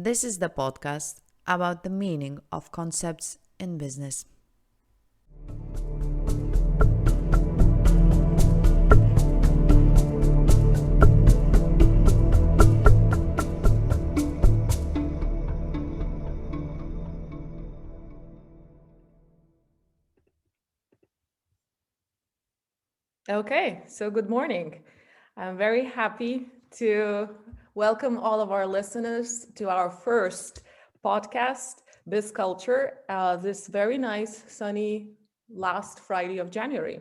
This is the podcast about the meaning of concepts in business. Okay, so good morning. I'm very happy to welcome all of our listeners to our first podcast, Biz Culture, this very nice, sunny last Friday of January.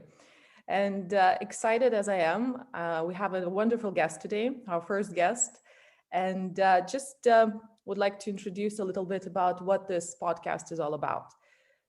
And excited as I am, we have a wonderful guest today, our first guest. And just would like to introduce a little bit about what this podcast is all about.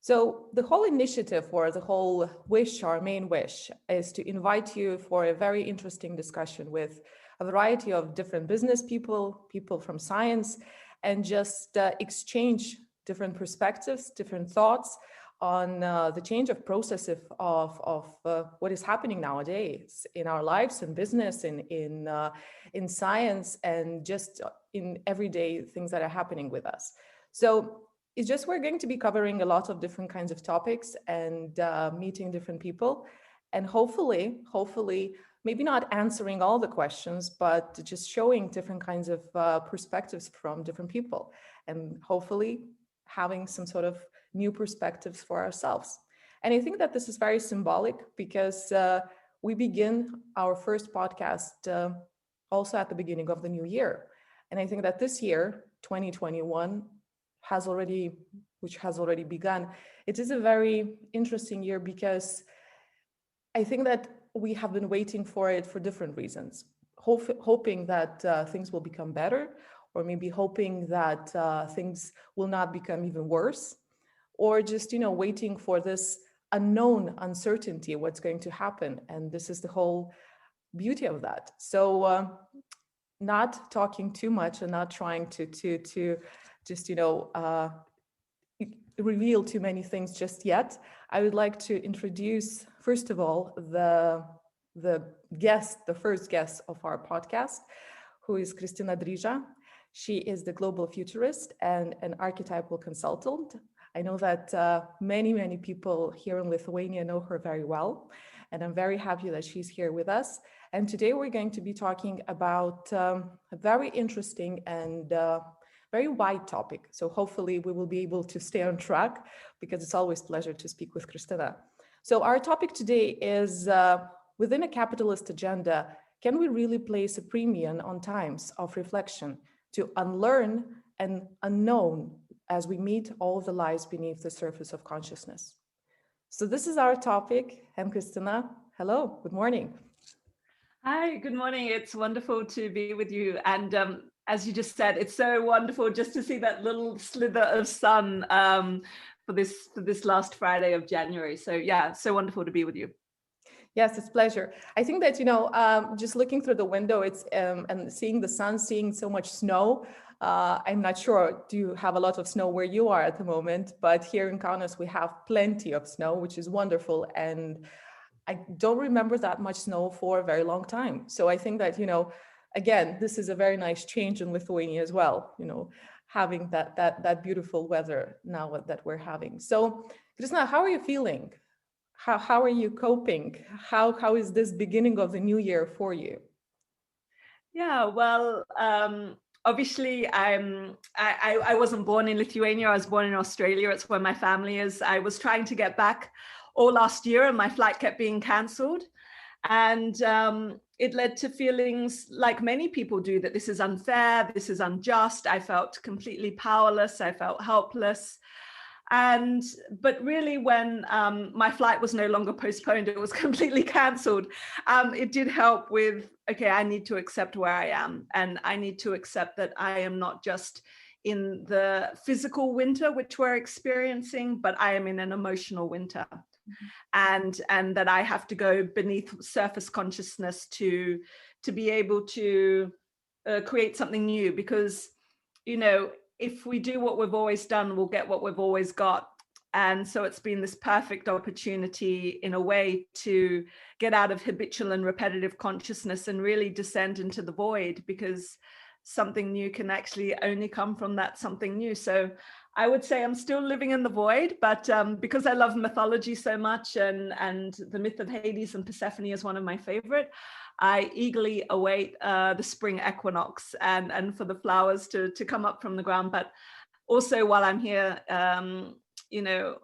So the whole initiative, or the whole wish, our main wish, is to invite you for a very interesting discussion with a variety of different business people, people from science, and just exchange different perspectives, different thoughts on the change of processes of what is happening nowadays in our lives, in business, in science, and just in everyday things that are happening with us. So it's just we're going to be covering a lot of different kinds of topics and meeting different people, and hopefully, maybe not answering all the questions, but just showing different kinds of perspectives from different people, and hopefully having some sort of new perspectives for ourselves. And I think that this is very symbolic because we begin our first podcast also at the beginning of the new year. And I think that this year, 2021, which has already begun, it is a very interesting year because I think that we have been waiting for it for different reasons, hoping that things will become better, or maybe hoping that things will not become even worse, or just waiting for this unknown uncertainty, what's going to happen. And this is the whole beauty of that. So not talking too much and not trying to just reveal too many things just yet, I would like to introduce, first of all, the first guest of our podcast, who is Kristina Dryza. She is the global futurist and an archetypal consultant. I know that many people here in Lithuania know her very well, and I'm very happy that she's here with us. And today we're going to be talking about a very interesting and very wide topic. So hopefully we will be able to stay on track, because it's always a pleasure to speak with Kristina. So our topic today is, within a capitalist agenda, can we really place a premium on times of reflection to unlearn an unknown as we meet all the lies beneath the surface of consciousness? So this is our topic. And Kristina, hello, good morning. Hi, good morning. It's wonderful to be with you. And as you just said, it's so wonderful just to see that little slither of sun for this last Friday of January. So yeah, so wonderful to be with you. Yes, it's a pleasure. I think that, just looking through the window, it's and seeing the sun, seeing so much snow. I'm not sure, do you have a lot of snow where you are at the moment? But here in Kaunas, we have plenty of snow, which is wonderful. And I don't remember that much snow for a very long time. So I think that, again, this is a very nice change in Lithuania as well, having that beautiful weather now that we're having. So, Kristina, how are you feeling? How are you coping? How is this beginning of the new year for you? Yeah, well, obviously I wasn't born in Lithuania. I was born in Australia. It's where my family is. I was trying to get back all last year, and my flight kept being cancelled. And it led to feelings like many people do, that this is unfair, this is unjust. I felt completely powerless. I felt helpless. But really, when my flight was no longer postponed, it was completely cancelled. It did help with, okay, I need to accept where I am, and I need to accept that I am not just in the physical winter, which we're experiencing, but I am in an emotional winter. And that I have to go beneath surface consciousness to be able to create something new, because if we do what we've always done, we'll get what we've always got. And so it's been this perfect opportunity in a way to get out of habitual and repetitive consciousness and really descend into the void, because something new can actually only come from that something new. So I would say I'm still living in the void, but because I love mythology so much, and the myth of Hades and Persephone is one of my favorite, I eagerly await the spring equinox and for the flowers to come up from the ground. But also while I'm here, you know,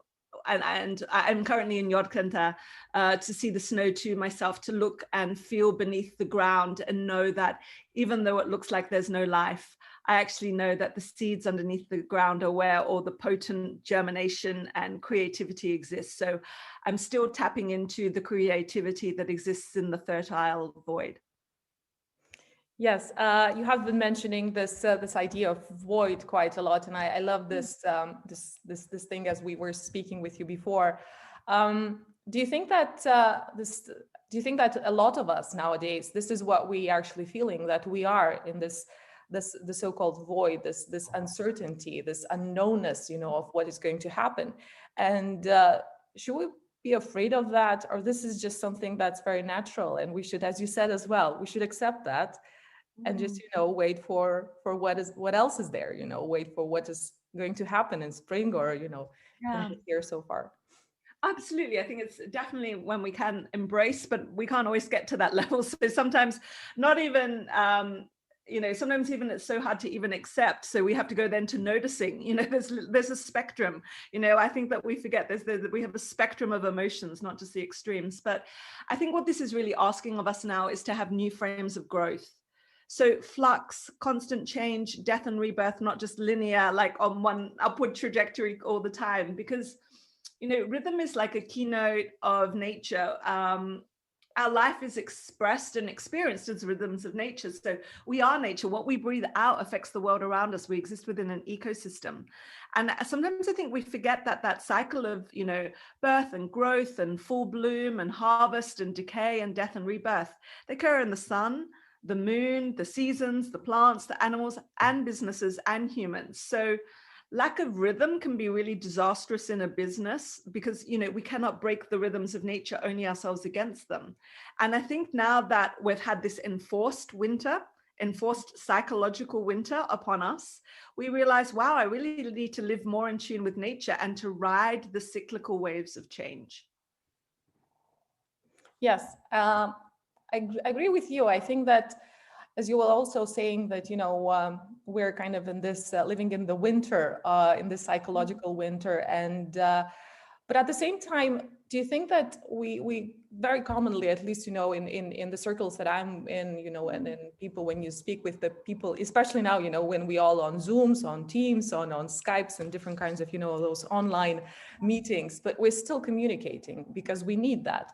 and I'm currently in Jodkanta to see the snow too myself, to look and feel beneath the ground and know that even though it looks like there's no life, I actually know that the seeds underneath the ground are where all the potent germination and creativity exists. So I'm still tapping into the creativity that exists in the fertile void. Yes, you have been mentioning this idea of void quite a lot, and I love this this thing as we were speaking with you before. Do you think that Do you think that a lot of us nowadays, this is what we are actually feeling, that we are in the so-called void, this uncertainty, this unknownness, you know, of what is going to happen, and should we be afraid of that, or this is just something that's very natural, and we should, as you said as well, we should accept that and just, you know, wait for what else is there, you know, wait for what is going to happen in spring, or, you know, here so far. Absolutely. I think it's definitely when we can embrace, but we can't always get to that level. So sometimes not even, you know, sometimes even it's so hard to even accept. So we have to go then to noticing, you know, there's a spectrum, you know, I think that we forget we have a spectrum of emotions, not just the extremes. But I think what this is really asking of us now is to have new frames of growth. So flux, constant change, death and rebirth, not just linear, like on one upward trajectory all the time, because, you know, rhythm is like a keynote of nature. Our life is expressed and experienced as rhythms of nature. So we are nature. What we breathe out affects the world around us. We exist within an ecosystem. And sometimes I think we forget that cycle of, you know, birth and growth and full bloom and harvest and decay and death and rebirth, they occur in the sun, the moon, the seasons, the plants, the animals, and businesses and humans. So lack of rhythm can be really disastrous in a business because, you know, we cannot break the rhythms of nature, only ourselves against them. And I think now that we've had this enforced psychological winter upon us, we realize, wow, I really need to live more in tune with nature and to ride the cyclical waves of change. Yes, I agree with you. I think that, as you were also saying, that, you know, we're kind of in this living in the winter, in this psychological winter, and but at the same time, do you think that we very commonly, at least, you know, in the circles that I'm in, you know, and people, when you speak with the people, especially now, you know, when we all on Zooms, on Teams, on Skypes, and different kinds of, you know, those online meetings, but we're still communicating because we need that.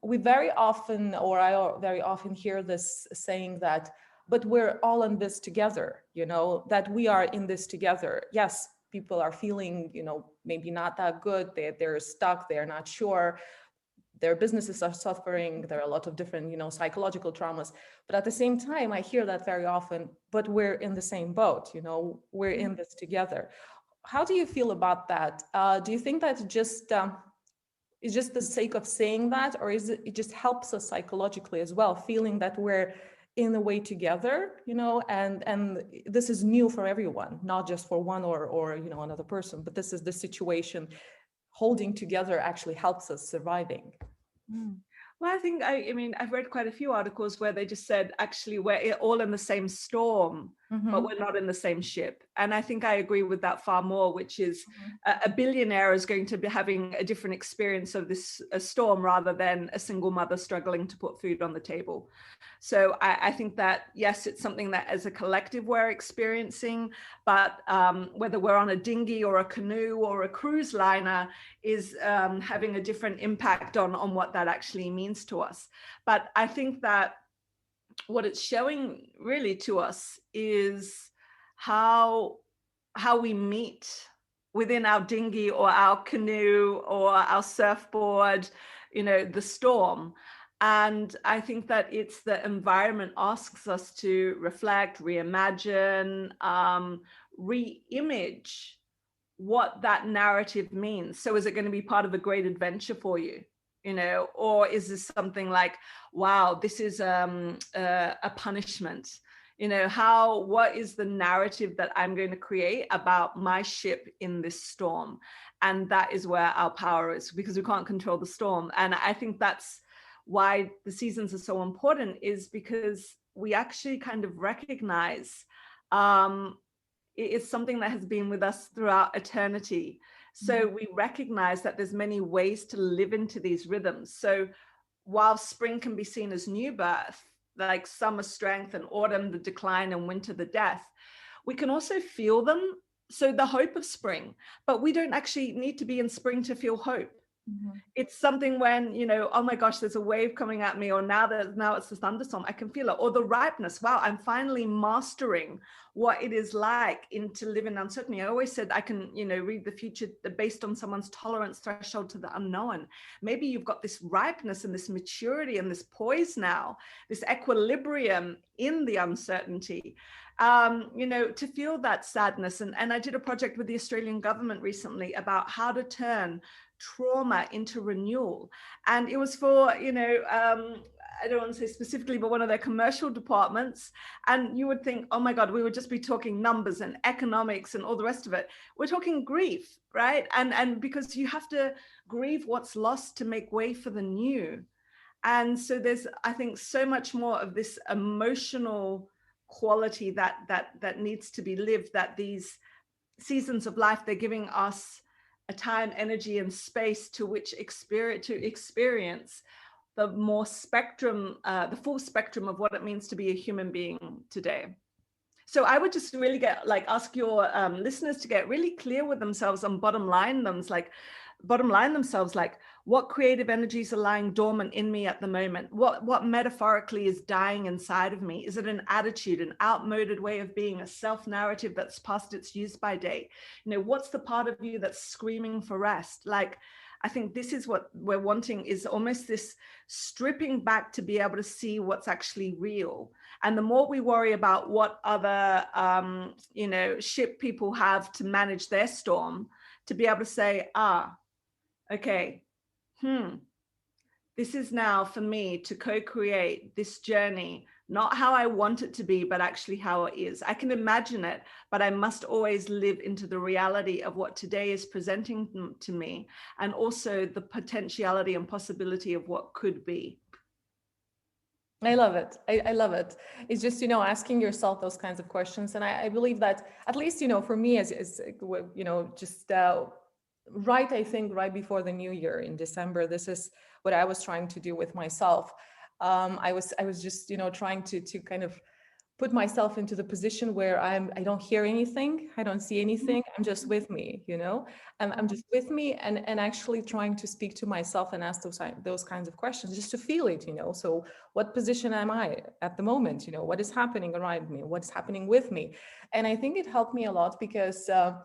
We very often, or I very often hear this saying that, but we're all in this together, you know, that we are in this together. Yes, people are feeling, you know, maybe not that good. They're stuck. They're not sure. Their businesses are suffering. There are a lot of different, you know, psychological traumas. But at the same time, I hear that very often, but we're in the same boat, you know, we're in this together. How do you feel about that? Do you think that is just the sake of saying that, or is it just helps us psychologically as well, feeling that we're in a way together, you know, and this is new for everyone, not just for one or you know, another person, but this is the situation. Holding together actually helps us surviving. Well, I think, I mean, I've read quite a few articles where they just said, actually, we're all in the same storm, but we're not in the same ship. And I think I agree with that far more, which is a billionaire is going to be having a different experience of this storm rather than a single mother struggling to put food on the table. So I think that, yes, it's something that as a collective we're experiencing, but whether we're on a dinghy or a canoe or a cruise liner is having a different impact on what that actually means to us. But I think that what it's showing really to us is how we meet within our dinghy or our canoe or our surfboard, you know, the storm. And I think that it's the environment asks us to reflect, reimagine, re-image what that narrative means. So is it going to be part of a great adventure for you? You know, or is this something like, wow, this is a punishment? what is the narrative that I'm going to create about my ship in this storm? And that is where our power is, because we can't control the storm. And I think that's why the seasons are so important, is because we actually kind of recognize it's something that has been with us throughout eternity. So we recognize that there's many ways to live into these rhythms. So while spring can be seen as new birth, like summer strength, and autumn the decline, and winter the death, we can also feel them. So the hope of spring, but we don't actually need to be in spring to feel hope. It's something when, oh my gosh, there's a wave coming at me, or now it's the thunderstorm, I can feel it. Or the ripeness, wow, I'm finally mastering what it is like to live in uncertainty. I always said I can, read the future based on someone's tolerance threshold to the unknown. Maybe you've got this ripeness and this maturity and this poise now, this equilibrium in the uncertainty. To feel that sadness. And I did a project with the Australian government recently about how to turn trauma into renewal. And it was for, I don't want to say specifically, but one of their commercial departments. And you would think, oh my God, we would just be talking numbers and economics and all the rest of it. We're talking grief, right? And because you have to grieve what's lost to make way for the new. And so there's, I think, so much more of this emotional quality that needs to be lived, that these seasons of life, they're giving us a time, energy, and space to which experience the more spectrum, the full spectrum of what it means to be a human being today. So I would just really ask your listeners to get really clear with themselves and bottom line themselves, like what creative energies are lying dormant in me at the moment? What metaphorically is dying inside of me? Is it an attitude, an outmoded way of being, a self-narrative that's past its use by date? What's the part of you that's screaming for rest? Like, I think this is what we're wanting, is almost this stripping back to be able to see what's actually real. And the more we worry about what other, ship people have to manage their storm, to be able to say, okay, this is now for me to co-create this journey, not how I want it to be, but actually how it is. I can imagine it, but I must always live into the reality of what today is presenting to me, and also the potentiality and possibility of what could be. I love it. I love it. It's just, asking yourself those kinds of questions. And I believe that, at least, for me, as just right before the new year in December, this is what I was trying to do with myself. I was just, trying to kind of put myself into the position where I don't hear anything, I don't see anything, I'm just with me, I'm just with me, and actually trying to speak to myself and ask those kinds of questions, just to feel it, so what position am I at the moment, what is happening around me, what's happening with me. And I think it helped me a lot because I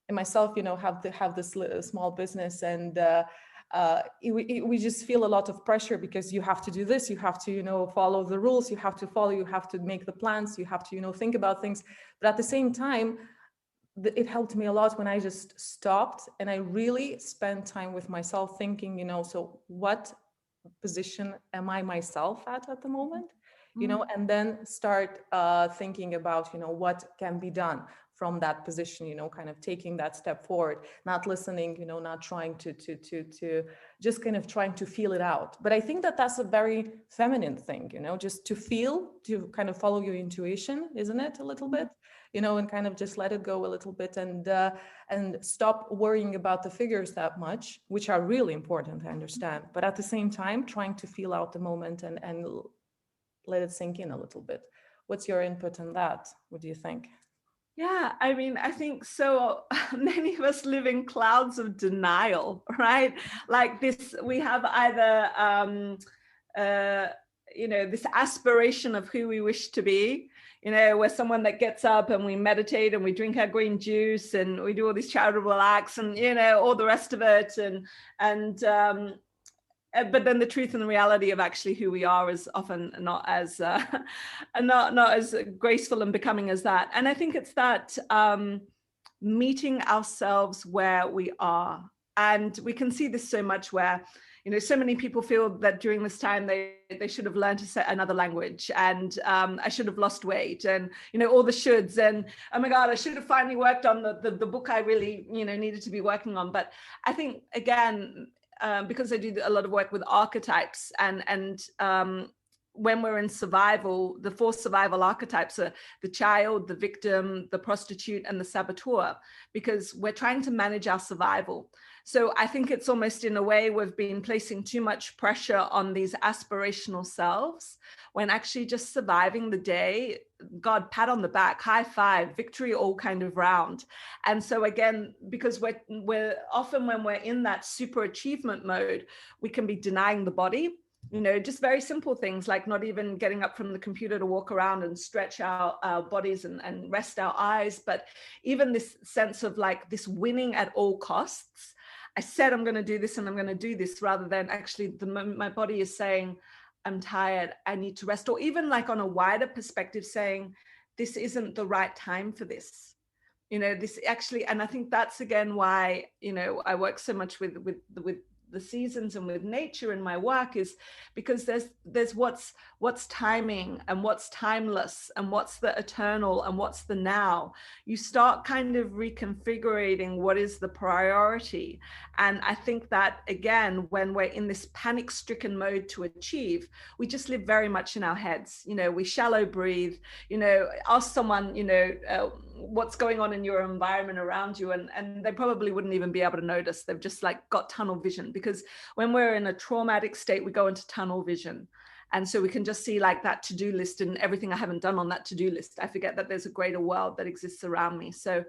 myself, have this small business, and we just feel a lot of pressure, because you have to do this, you have to follow the rules, you have to make the plans, you have to think about things. But at the same time, it helped me a lot when I just stopped and I really spent time with myself, thinking, so what position am I myself at the moment, and then start thinking about what can be done from that position, kind of taking that step forward, not listening, not trying to just kind of trying to feel it out. But I think that that's a very feminine thing, just to feel, to kind of follow your intuition, isn't it, a little bit, and kind of just let it go a little bit, and stop worrying about the figures that much, which are really important, I understand. But at the same time, trying to feel out the moment and let it sink in a little bit. What's your input on that? What do you think? Yeah, I mean, I think so many of us live in clouds of denial, right? Like this, we have either, this aspiration of who we wish to be, we're someone that gets up and we meditate and we drink our green juice and we do all these charitable acts and, all the rest of it. But then the truth and the reality of actually who we are is often not as not as graceful and becoming as that. And I think it's that meeting ourselves where we are. And we can see this so much where, so many people feel that during this time they should have learned to say another language, and I should have lost weight, and all the shoulds, and oh my God, I should have finally worked on the book I really needed to be working on. But I think again, because I do a lot of work with archetypes, and when we're in survival, the 4 survival archetypes are the child, the victim, the prostitute, and the saboteur, because we're trying to manage our survival. So I think it's almost, in a way, we've been placing too much pressure on these aspirational selves, when actually just surviving the day, God, pat on the back, high five, victory all kind of round. And so again, because we're often, when we're in that super achievement mode, we can be denying the body. Just very simple things like not even getting up from the computer to walk around and stretch our bodies and rest our eyes. But even this sense of like this winning at all costs. I said I'm going to do this and I'm going to do this, rather than actually the moment my body is saying, I'm tired, I need to rest. Or even like on a wider perspective saying, this isn't the right time for this. This actually, and I think that's again why, I work so much with the seasons and with nature in my work, is because there's what's timing and what's timeless and what's the eternal and what's the now. You start kind of reconfiguring what is the priority. And I think that again, when we're in this panic-stricken mode to achieve, we just live very much in our heads. We shallow breathe, ask someone, what's going on in your environment around you, and they probably wouldn't even be able to notice. They've just like got tunnel vision, because when we're in a traumatic state, we go into tunnel vision. And so we can just see like that to-do list and everything I haven't done on that to-do list. I forget that there's a greater world that exists around me. So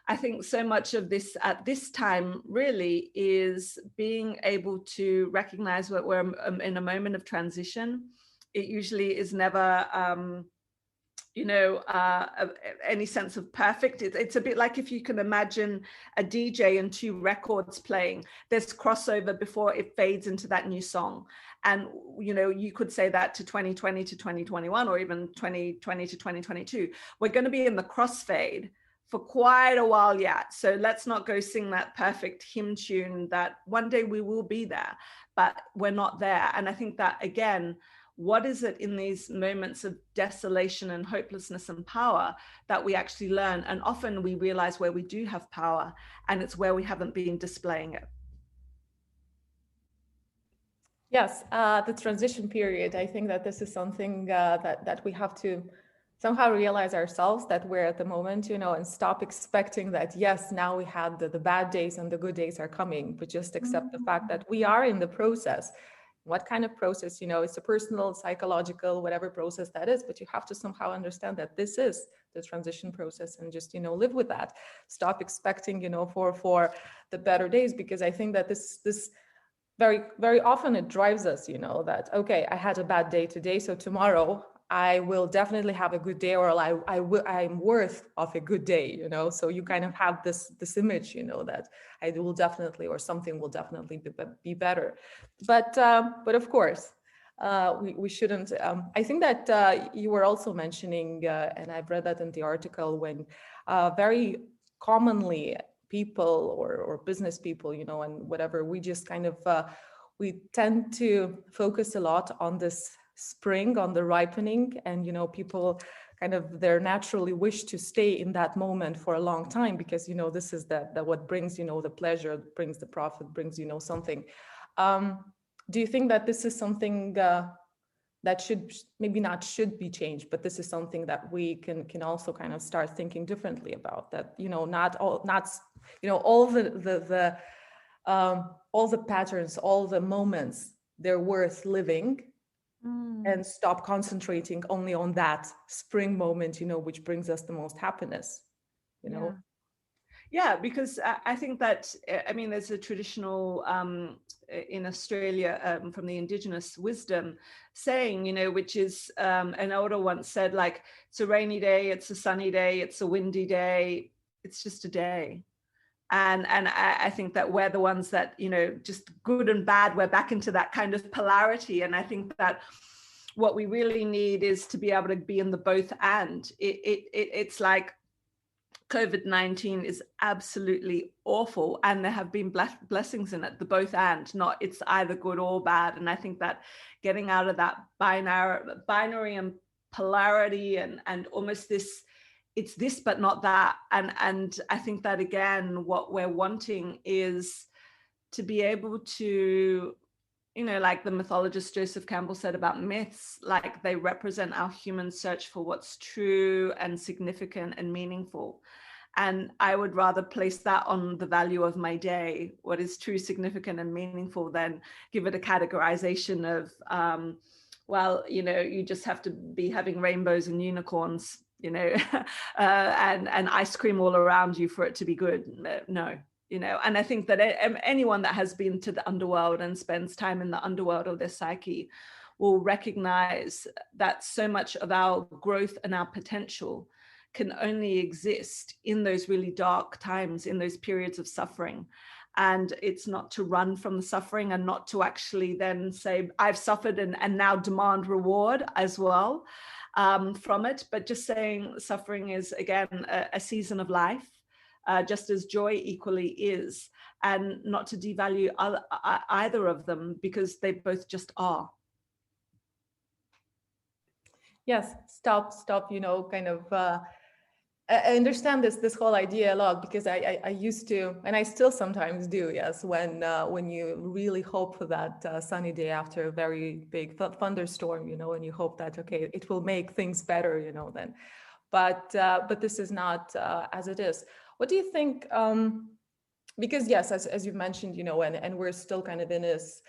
I think so much of this at this time really is being able to recognize that we're in a moment of transition. It usually is never any sense of perfect. It's a bit like if you can imagine a DJ and 2 records playing, there's crossover before it fades into that new song. And, you could say that to 2020 to 2021, or even 2020 to 2022. We're going to be in the crossfade for quite a while yet. So let's not go sing that perfect hymn tune that one day we will be there, but we're not there. And I think that, again, what is it in these moments of desolation and hopelessness and power that we actually learn? And often we realize where we do have power, and it's where we haven't been displaying it. Yes, the transition period. I think that this is something that we have to somehow realize ourselves, that we're at the moment, and stop expecting that, yes, now we had the bad days and the good days are coming, but just accept the fact that we are in the process. What kind of process, it's a personal, psychological, whatever process that is, but you have to somehow understand that this is the transition process, and just, live with that. Stop expecting, for the better days, because I think that this very, very often it drives us, that, okay, I had a bad day today, so tomorrow I will definitely have a good day, or I'm worth of a good day, so you kind of have this image, that I will definitely, or something will definitely be better. But of course, we shouldn't. I think that you were also mentioning, and I've read that in the article, when very commonly people or business people, and whatever, we just kind of, we tend to focus a lot on this spring, on the ripening, and people kind of, they're naturally wish to stay in that moment for a long time, because this is that what brings the pleasure, brings the profit, brings something. Do you think that this is something that should be changed, but this is something that we can also kind of start thinking differently about, that not all the patterns, all the moments, they're worth living, and stop concentrating only on that spring moment, which brings us the most happiness, Yeah, because I think that, there's a traditional in Australia from the Indigenous wisdom saying, which is an elder once said, like, it's a rainy day, it's a sunny day, it's a windy day, it's just a day. And I think that we're the ones that, just good and bad, we're back into that kind of polarity. And I think that what we really need is to be able to be in the both and. It's like, COVID-19 is absolutely awful, and there have been blessings in it, the both and, not it's either good or bad. And I think that getting out of that binary and polarity and almost this, it's this but not that. And I think that again, what we're wanting is to be able to, like the mythologist Joseph Campbell said about myths, like they represent our human search for what's true and significant and meaningful. And I would rather place that on the value of my day, what is true, significant, and meaningful, than give it a categorization of, you just have to be having rainbows and unicorns, and ice cream all around you for it to be good. No. And I think that anyone that has been to the underworld and spends time in the underworld of their psyche will recognize that so much of our growth and our potential can only exist in those really dark times, in those periods of suffering. And it's not to run from the suffering and not to actually then say, I've suffered and now demand reward as well from it, but just saying suffering is, again, a season of life. Just as joy equally is, and not to devalue either of them, because they both just are. Yes, stop, kind of, I understand this whole idea a lot, because I used to, and I still sometimes do, yes, when you really hope for that sunny day after a very big thunderstorm, and you hope that, okay, it will make things better, then. But this is not as it is. What do you think? Because yes, as you've mentioned, and we're still kind of in this,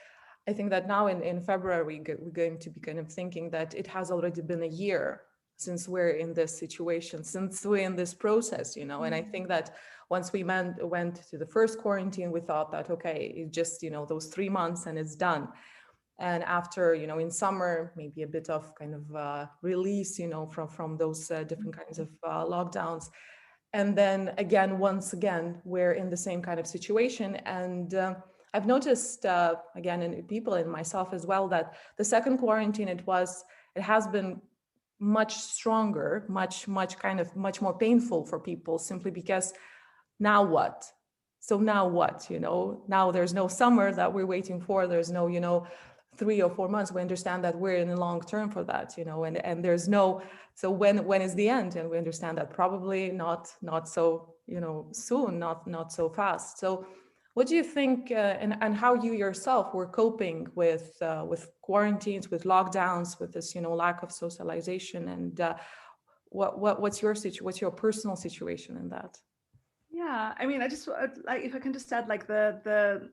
I think that now in February, we're going to be kind of thinking that it has already been a year since we're in this situation, since we're in this process, and I think that once we went to the first quarantine, we thought that, okay, it's just, those 3 months and it's done. And after, in summer, maybe a bit of kind of release, from those different kinds of lockdowns. And then again, once again, we're in the same kind of situation. And I've noticed, again, in people and myself as well, that the second quarantine, it has been much stronger, much more painful for people, simply because now what? So now what, now there's no summer that we're waiting for. There's no, 3 or 4 months. We understand that we're in the long term for that, and there's no, so when is the end? And we understand that probably not so, soon, not so fast. So what do you think, and how you yourself were coping with quarantines, with lockdowns, with this, lack of socialization, and what's your personal situation in that? Yeah, I mean, I just like, if I can just add, like the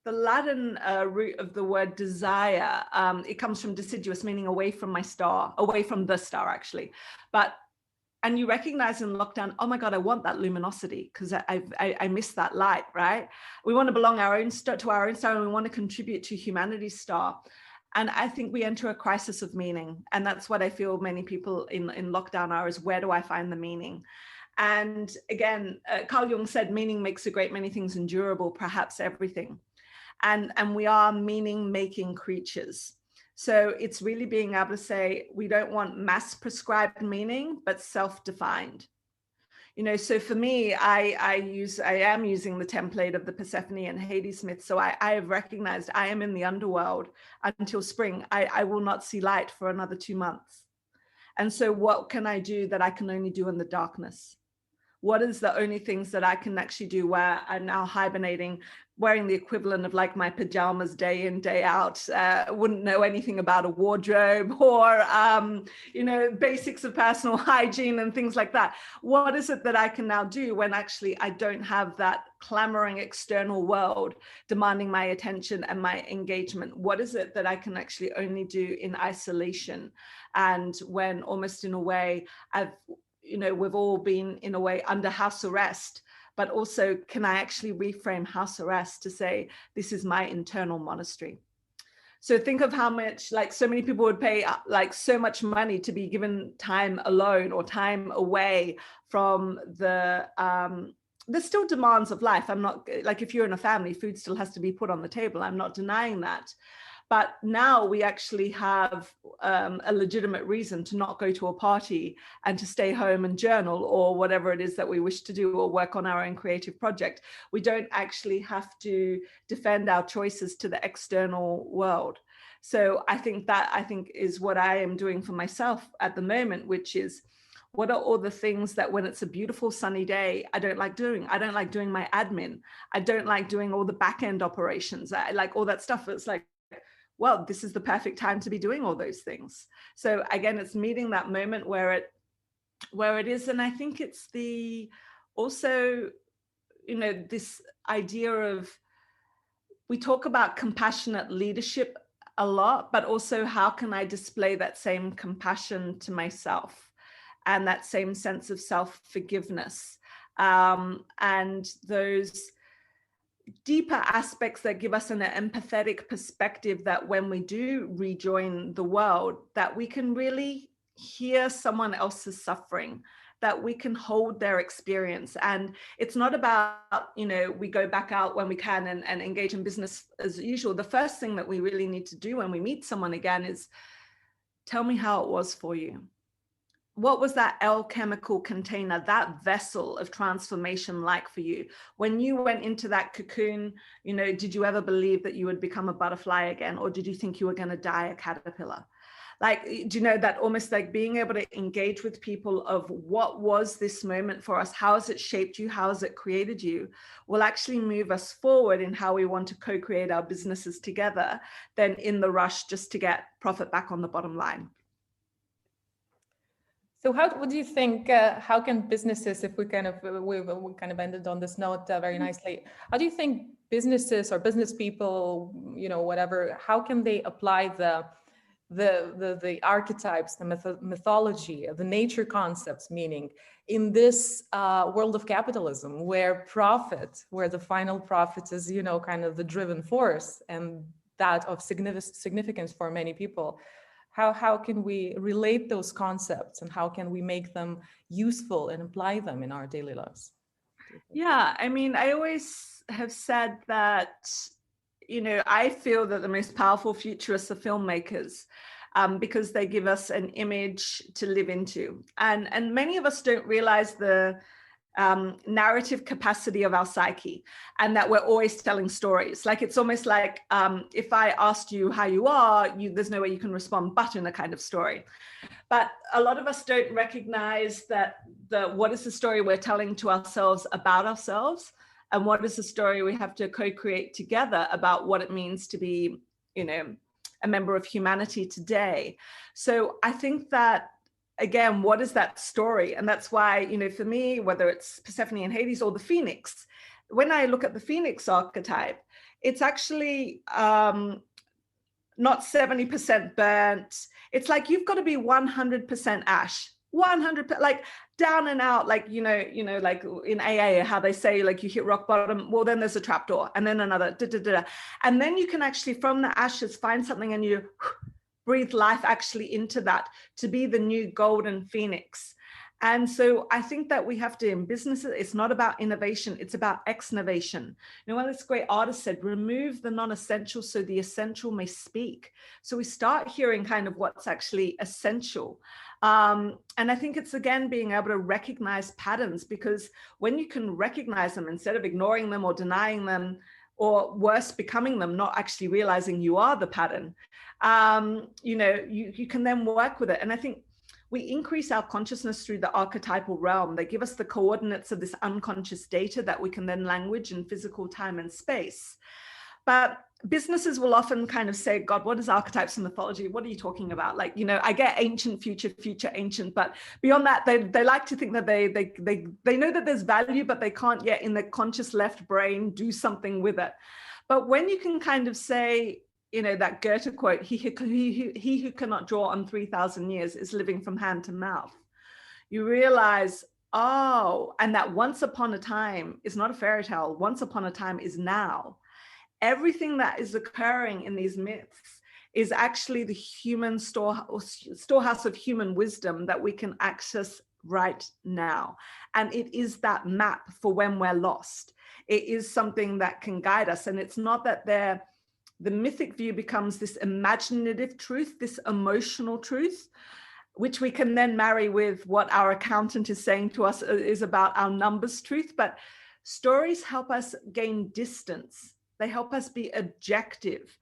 Latin root of the word desire, it comes from deciduous, meaning away from the star, actually. And you recognize in lockdown, oh my God, I want that luminosity, because I miss that light, right? We want to belong to our own star, and we want to contribute to humanity's star. And I think we enter a crisis of meaning. And that's what I feel many people in lockdown are, is where do I find the meaning? And again, Carl Jung said, meaning makes a great many things endurable, perhaps everything. And we are meaning-making creatures. So it's really being able to say, we don't want mass-prescribed meaning, but self-defined. So for me, I am using the template of the Persephone and Hades myth. So I have recognized I am in the underworld until spring. I will not see light for another 2 months. And so what can I do that I can only do in the darkness? What is the only things that I can actually do where I'm now hibernating, wearing the equivalent of like my pajamas day in, day out, wouldn't know anything about a wardrobe or, basics of personal hygiene and things like that. What is it that I can now do when actually I don't have that clamoring external world demanding my attention and my engagement? What is it that I can actually only do in isolation? And when almost in a way we've all been in a way under house arrest, but also can I actually reframe house arrest to say, this is my internal monastery. So think of how much, like so many people would pay like so much money to be given time alone or time away from the still demands of life. I'm not like, if you're in a family, food still has to be put on the table. I'm not denying that. But now we actually have a legitimate reason to not go to a party and to stay home and journal or whatever it is that we wish to do, or work on our own creative project. We don't actually have to defend our choices to the external world. So I think is what I am doing for myself at the moment, which is, what are all the things that when it's a beautiful sunny day, I don't like doing? I don't like doing my admin. I don't like doing all the back end operations. I like all that stuff. It's like, well, this is the perfect time to be doing all those things. So again, it's meeting that moment where it is. And I think it's also, this idea of, we talk about compassionate leadership a lot, but also how can I display that same compassion to myself and that same sense of self-forgiveness, and those deeper aspects that give us an empathetic perspective, that when we do rejoin the world, that we can really hear someone else's suffering, that we can hold their experience. And it's not about, we go back out when we can and engage in business as usual. The first thing that we really need to do when we meet someone again is, tell me how it was for you. What was that alchemical container, that vessel of transformation like for you? When you went into that cocoon, did you ever believe that you would become a butterfly again? Or did you think you were going to die a caterpillar? Like, do you know that almost like being able to engage with people of what was this moment for us? How has it shaped you? How has it created you? Will actually move us forward in how we want to co-create our businesses together than in the rush just to get profit back on the bottom line. So what do you think, how can businesses, if we kind of ended on this note very nicely, how do you think businesses or business people, whatever, how can they apply the archetypes, the mythology, the nature concepts, meaning in this world of capitalism where the final profit is, kind of the driven force and that of significance for many people? How can we relate those concepts and how can we make them useful and apply them in our daily lives? Yeah, I mean, I always have said that, I feel that the most powerful futurists are filmmakers, because they give us an image to live into. And many of us don't realize the narrative capacity of our psyche, and that we're always telling stories. Like, it's almost like if I asked you how you are, there's no way you can respond but in a kind of story. But a lot of us don't recognize that what is the story we're telling to ourselves about ourselves, and what is the story we have to co-create together about what it means to be, a member of humanity today. So I think that, again, what is that story? And that's why, for me, whether it's Persephone and Hades or the Phoenix, when I look at the Phoenix archetype, it's actually not 70% burnt. It's like, you've got to be 100% ash, 100%, like down and out, like, like in AA, how they say, like, you hit rock bottom, well, then there's a trapdoor and then another, and then you can actually, from the ashes, find something and you breathe life actually into that to be the new golden phoenix. And so I think that we have to, in businesses, it's not about innovation, it's about ex-innovation. One of this great artist said, remove the non-essential so the essential may speak. So we start hearing kind of what's actually essential. And I think it's, again, being able to recognize patterns, because when you can recognize them instead of ignoring them or denying them, or worse, becoming them, not actually realizing you are the pattern, you can then work with it. And I think we increase our consciousness through the archetypal realm. They give us the coordinates of this unconscious data that we can then language in physical time and space. But businesses will often kind of say, God, what is archetypes and mythology? What are you talking about? Like, I get ancient, future, ancient, but beyond that, they like to think that they know that there's value, but they can't yet in the conscious left brain do something with it. But when you can kind of say, that Goethe quote, he who cannot draw on 3,000 years is living from hand to mouth, you realize, oh, and that once upon a time is not a fairy tale. Once upon a time is now. Everything that is occurring in these myths is actually the human storehouse of human wisdom that we can access right now. And it is that map for when we're lost. It is something that can guide us. And it's not that they're the mythic view becomes this imaginative truth, this emotional truth, which we can then marry with what our accountant is saying to us is about our numbers truth. But stories help us gain distance. They help us be objective.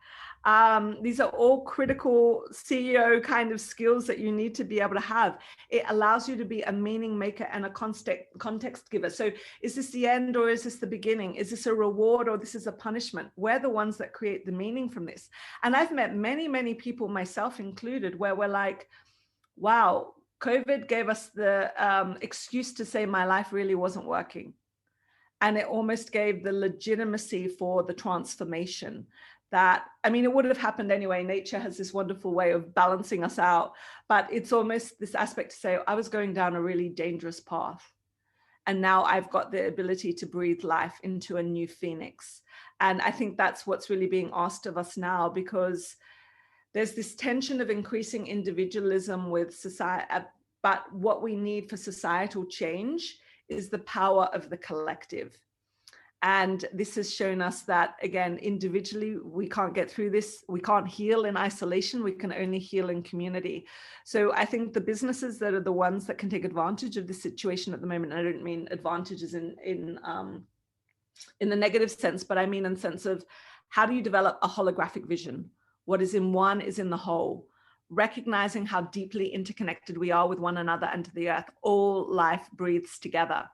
These are all critical CEO kind of skills that you need to be able to have. It allows you to be a meaning maker and a context giver. So is this the end or is this the beginning? Is this a reward or this is a punishment? We're the ones that create the meaning from this. And I've met many, many people, myself included, where we're like, wow, COVID gave us the excuse to say my life really wasn't working. And it almost gave the legitimacy for the transformation that, I mean, it would have happened anyway. Nature has this wonderful way of balancing us out, but it's almost this aspect to say, I was going down a really dangerous path. And now I've got the ability to breathe life into a new phoenix. And I think that's what's really being asked of us now, because there's this tension of increasing individualism with society, but what we need for societal change is the power of the collective. And this has shown us that, again, individually, we can't get through this. We can't heal in isolation. We can only heal in community. So I think the businesses that are the ones that can take advantage of this situation at the moment, I don't mean advantages in the negative sense, but I mean in the sense of how do you develop a holographic vision? What is in one is in the whole, recognizing how deeply interconnected we are with one another and to the earth. All life breathes together.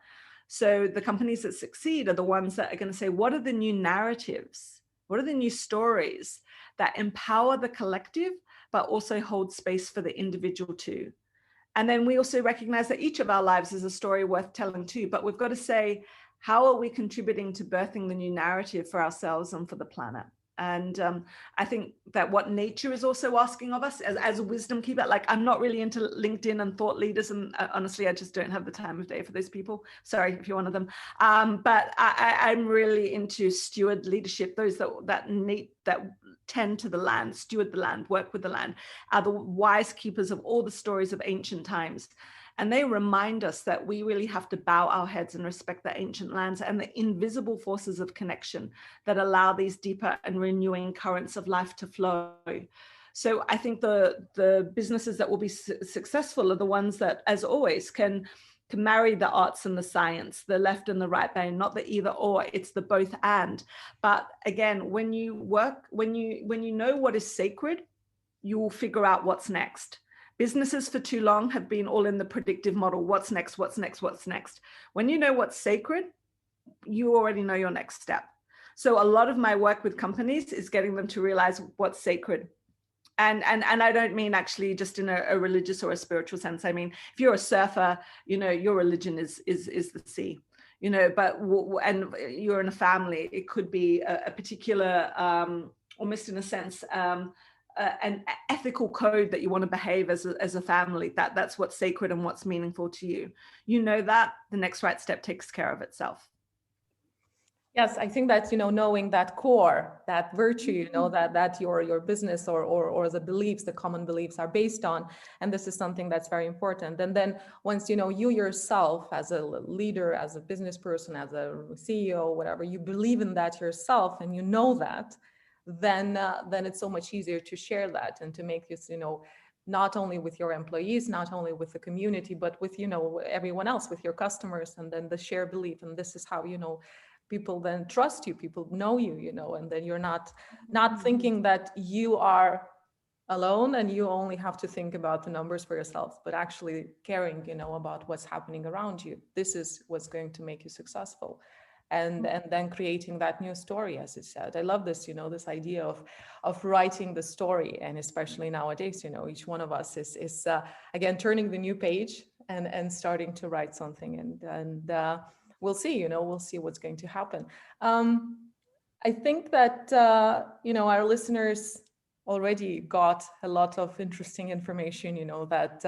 So the companies that succeed are the ones that are going to say, what are the new narratives? What are the new stories that empower the collective, but also hold space for the individual too? And then we also recognize that each of our lives is a story worth telling too, but we've got to say, how are we contributing to birthing the new narrative for ourselves and for the planet? And I think that what nature is also asking of us as a wisdom keeper, like I'm not really into LinkedIn and thought leaders. And honestly, I just don't have the time of day for those people. Sorry if you're one of them. But I'm really into steward leadership, those that tend to the land, steward the land, work with the land, are the wise keepers of all the stories of ancient times. And they remind us that we really have to bow our heads and respect the ancient lands and the invisible forces of connection that allow these deeper and renewing currents of life to flow. So I think the businesses that will be successful are the ones that, as always, can marry the arts and the science, the left and the right brain, not the either or, it's the both and. But again, when you work, when you know what is sacred, you will figure out what's next. Businesses for too long have been all in the predictive model. What's next? What's next? What's next? When you know what's sacred, you already know your next step. So a lot of my work with companies is getting them to realize what's sacred. And I don't mean actually just in a religious or a spiritual sense. I mean, if you're a surfer, you know, your religion is the sea, you know, and you're in a family, it could be a particular, almost in a sense, an ethical code that you want to behave as a family, that's what's sacred and what's meaningful to you. You know that the next right step takes care of itself. Yes, I think that, you know, knowing that core, that virtue, you know, that your business or the beliefs, the common beliefs are based on, and this is something that's very important. And then once, you know, you yourself as a leader, as a business person, as a CEO, whatever, you believe in that yourself and you know that, then it's so much easier to share that and to make this, you know, not only with your employees, not only with the community, but with, you know, everyone else, with your customers, and then the shared belief. And this is how, you know, people then trust you, people know you, you know, and then you're not thinking that you are alone and you only have to think about the numbers for yourself, but actually caring, you know, about what's happening around you. This is what's going to make you successful. And then creating that new story, as you said. I love this, you know, this idea of writing the story, and especially nowadays, you know, each one of us is again turning the new page and starting to write something, and we'll see, you know, we'll see what's going to happen. I think that you know, our listeners already got a lot of interesting information, you know, that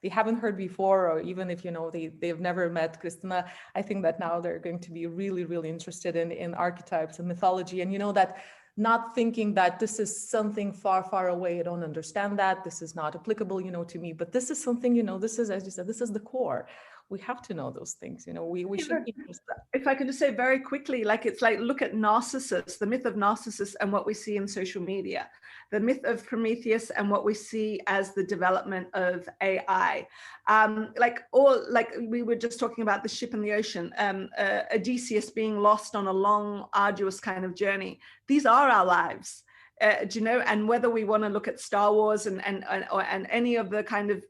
they haven't heard before, or even if, you know, they've never met Kristina, I think that now they're going to be really, really interested in archetypes and mythology, and, you know, that not thinking that this is something far, far away, I don't understand that, this is not applicable, you know, to me, but this is something, you know, this is, as you said, this is the core. we have to know those things. We should be. If I could just say very quickly, like it's like, look at Narcissus, the myth of Narcissus and what we see in social media, the myth of Prometheus and what we see as the development of AI. Like we were just talking about the ship in the ocean, Odysseus being lost on a long, arduous kind of journey. These are our lives. Do you know? And whether we want to look at Star Wars and any of the kind of,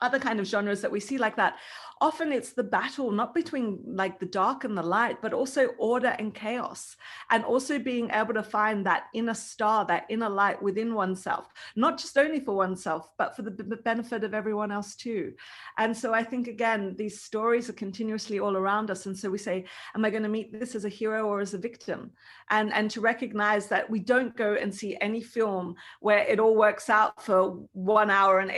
other kind of genres that we see like that, often it's the battle, not between like the dark and the light, but also order and chaos, and also being able to find that inner star, that inner light within oneself, not just only for oneself, but for the benefit of everyone else too. And so I think, again, these stories are continuously all around us. And so we say, am I going to meet this as a hero or as a victim? And to recognize that we don't go and see any film where it all works out for 1 hour and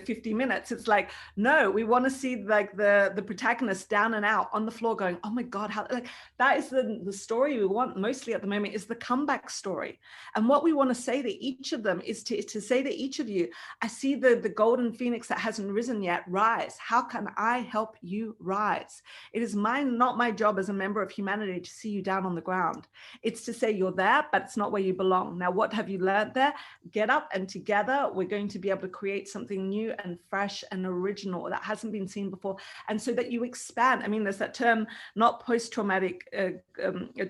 50 minutes. It's like, no, we want to see like the protagonist down and out on the floor going, oh my God, how, like that is the story we want mostly at the moment, is the comeback story. And what we want to say to each of them is to say to each of you, I see the golden phoenix that hasn't risen yet, rise. How can I help you rise? It is not my job as a member of humanity to see you down on the ground. It's to say you're there, but it's not where you belong. Now, what have you learned there? Get up, and together we're going to be able to create something new and fresh and original that hasn't been seen before. And so that you expand. I mean, there's that term, not post-traumatic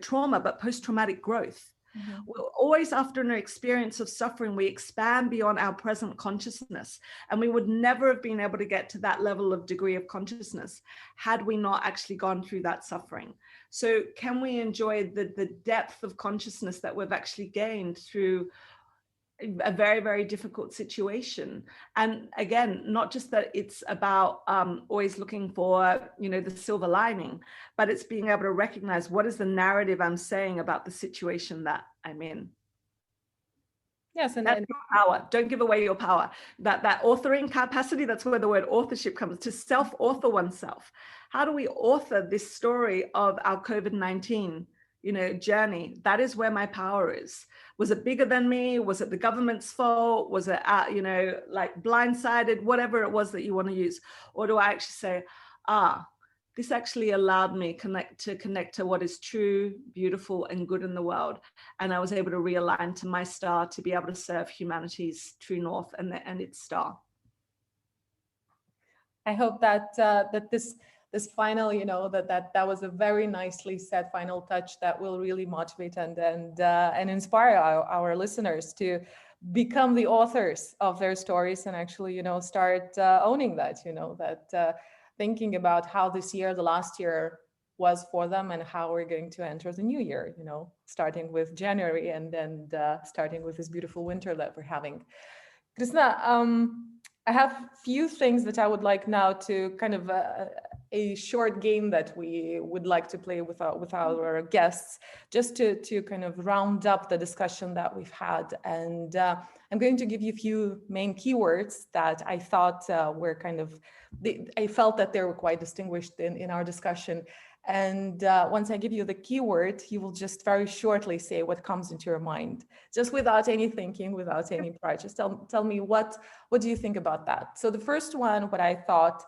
trauma, but post-traumatic growth. Mm-hmm. We're always, after an experience of suffering, we expand beyond our present consciousness. And we would never have been able to get to that level of degree of consciousness had we not actually gone through that suffering. So can we enjoy the depth of consciousness that we've actually gained through a very, very difficult situation? And again, not just that it's about always looking for, the silver lining, but it's being able to recognize what is the narrative I'm saying about the situation that I'm in. Yes, and that's your power. Don't give away your power. That authoring capacity, that's where the word authorship comes, to self-author oneself. How do we author this story of our COVID-19 journey? That is where my power is. Was it bigger than me? Was it the government's fault? Was it, like blindsided, whatever it was that you want to use? Or do I actually say, this actually allowed me to connect to what is true, beautiful, and good in the world. And I was able to realign to my star to be able to serve humanity's true north and its star. I hope that this final, that was a very nicely said final touch that will really motivate and inspire our listeners to become the authors of their stories and actually, start owning that, thinking about how the last year was for them and how we're going to enter the new year, starting with January and then starting with this beautiful winter that we're having. Kristina, I have few things that I would like now to kind of a short game that we would like to play with our guests, just to kind of round up the discussion that we've had. And I'm going to give you a few main keywords that I thought were I felt that they were quite distinguished in our discussion. And once I give you the keyword, you will just very shortly say what comes into your mind, just without any thinking, without any pride. Just tell me what do you think about that? So the first one, what I thought,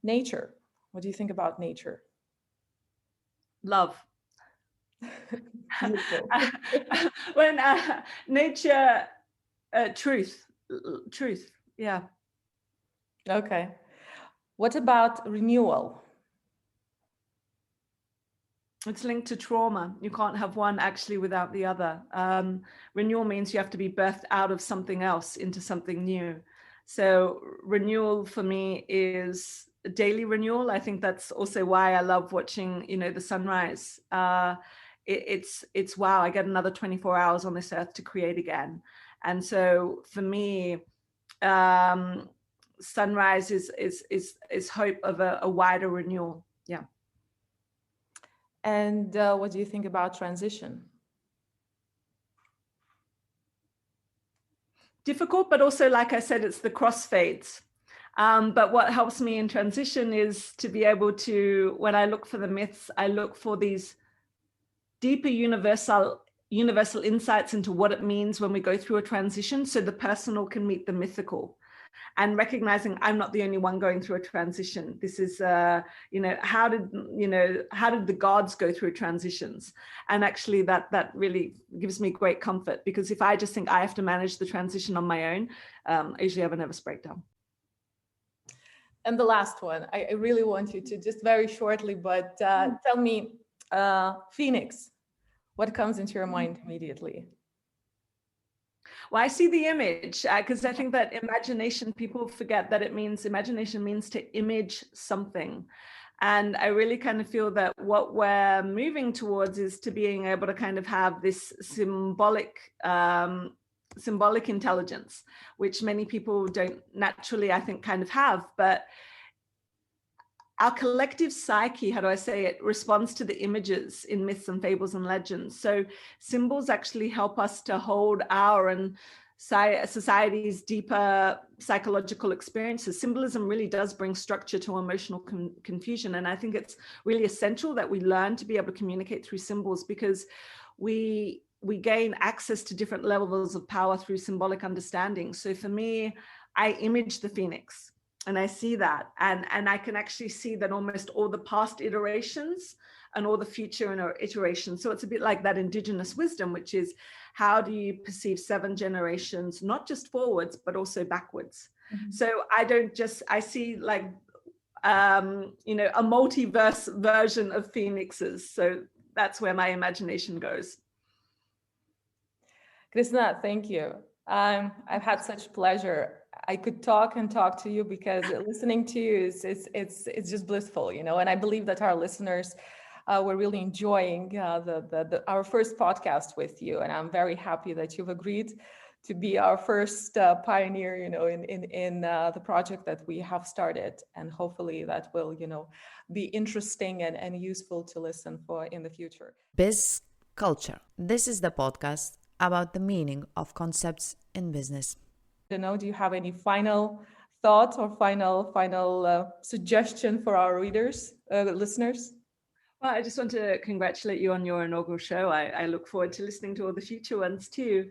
nature. What do you think about nature? Love. When nature, truth, yeah. Okay. What about renewal? It's linked to trauma. You can't have one actually without the other. Renewal means you have to be birthed out of something else into something new. So renewal for me is daily renewal. I think that's also why I love watching, the sunrise. It's wow, I get another 24 hours on this earth to create again. And so for me, sunrise is hope of a wider renewal. Yeah. And what do you think about transition? Difficult, but also, like I said, it's the crossfades. But what helps me in transition is to be able to, when I look for the myths, I look for these deeper universal insights into what it means when we go through a transition, so the personal can meet the mythical. and recognizing I'm not the only one going through a transition. This is, how did the gods go through transitions? And actually that really gives me great comfort, because if I just think I have to manage the transition on my own, I usually have a nervous breakdown. And the last one, I really want you to just very shortly, but tell me, Phoenix, what comes into your mind immediately? Well, I see the image, because I think that imagination, people forget that imagination means to image something. And I really kind of feel that what we're moving towards is to being able to kind of have this symbolic intelligence, which many people don't naturally, I think, kind of have. But our collective psyche, how do I say it, responds to the images in myths and fables and legends. So symbols actually help us to hold our and society's deeper psychological experiences. Symbolism really does bring structure to emotional confusion. And I think it's really essential that we learn to be able to communicate through symbols, because we gain access to different levels of power through symbolic understanding. So for me, I image the phoenix. And I see that, and I can actually see that almost all the past iterations and all the future iterations. So it's a bit like that indigenous wisdom, which is how do you perceive 7 generations, not just forwards, but also backwards. Mm-hmm. So I see like, a multiverse version of phoenixes. So that's where my imagination goes. Kristina, thank you. I've had such pleasure. I could talk and talk to you, because listening to you it's just blissful, and I believe that our listeners were really enjoying our first podcast with you, and I'm very happy that you've agreed to be our first pioneer, in the project that we have started, and hopefully that will, be interesting and useful to listen for in the future. Biz Culture. This is the podcast about the meaning of concepts in business. Do you have any final thoughts or final suggestion for our readers, listeners? Well, I just want to congratulate you on your inaugural show. I look forward to listening to all the future ones too.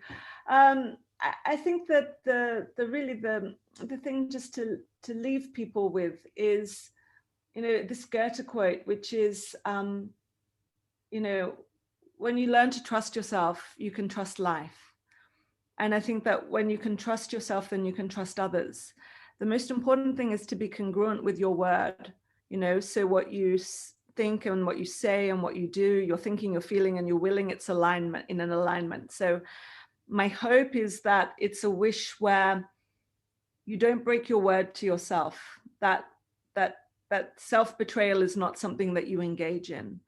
I think that the thing just to leave people with is, this Goethe quote, which is, when you learn to trust yourself, you can trust life. And I think that when you can trust yourself, then you can trust others. The most important thing is to be congruent with your word, so what you think and what you say and what you do, you're thinking, you're feeling, and you're willing, it's in an alignment. So my hope is that it's a wish where you don't break your word to yourself, that self-betrayal is not something that you engage in.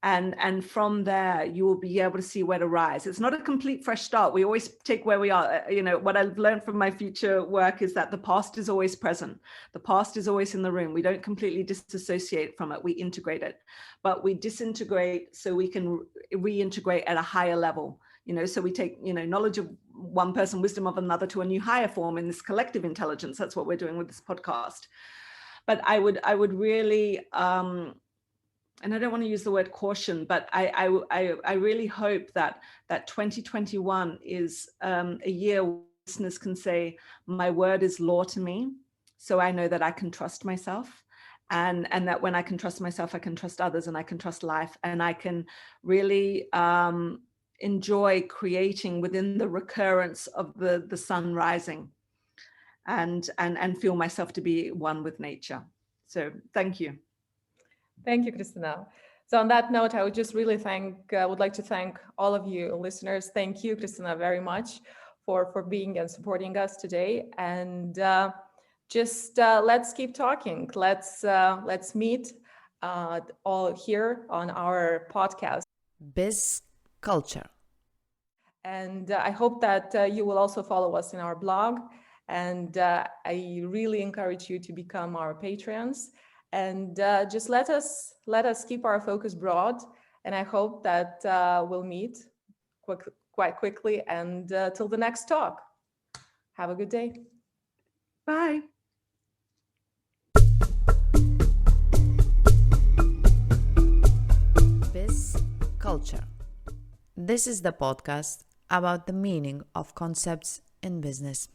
And from there, you will be able to see where to rise. It's not a complete fresh start. We always take where we are. What I've learned from my future work is that the past is always present. The past is always in the room. We don't completely disassociate from it. We integrate it, but we disintegrate so we can reintegrate at a higher level. So we take, knowledge of one person, wisdom of another, to a new higher form in this collective intelligence. That's what we're doing with this podcast. But I would really, and I don't want to use the word caution, but I really hope that 2021 is a year where listeners can say, my word is law to me. So I know that I can trust myself, and that when I can trust myself, I can trust others, and I can trust life, and I can really enjoy creating within the recurrence of the sun rising, and feel myself to be one with nature. So thank you. Thank you, Kristina. So on that note, I would just really would like to thank all of you listeners. Thank you, Kristina, very much for being and supporting us today. And let's keep talking. Let's meet all here on our podcast. Biz Culture. And I hope that you will also follow us in our blog. And I really encourage you to become our patrons. And just let us keep our focus broad, and I hope that we'll meet quite quickly. And till the next talk, have a good day. Bye. Biz Culture. This is the podcast about the meaning of concepts in business.